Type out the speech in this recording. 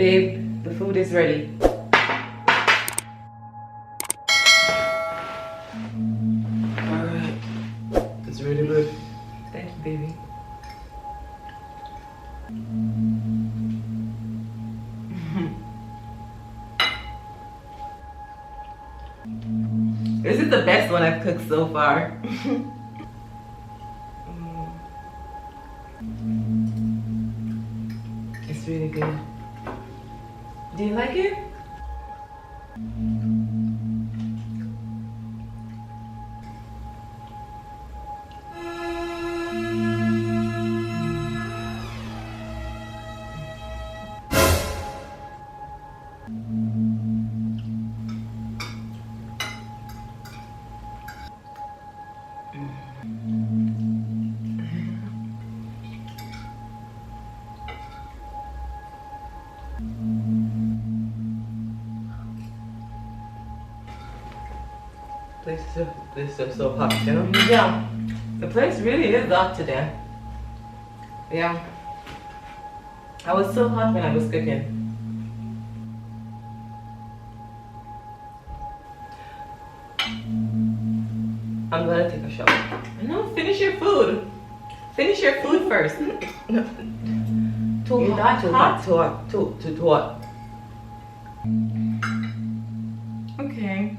Babe, the food is ready. Alright. It's really good. Thank you, baby. This is the best one I've cooked so far. It's really good. Do you like it? This is so hot, you know? Yeah. The place really is hot today. Yeah. I was so hot when I was cooking. I'm gonna take a shower. No, finish your food. Finish your food first. Too hot, too hot. Too hot. Okay.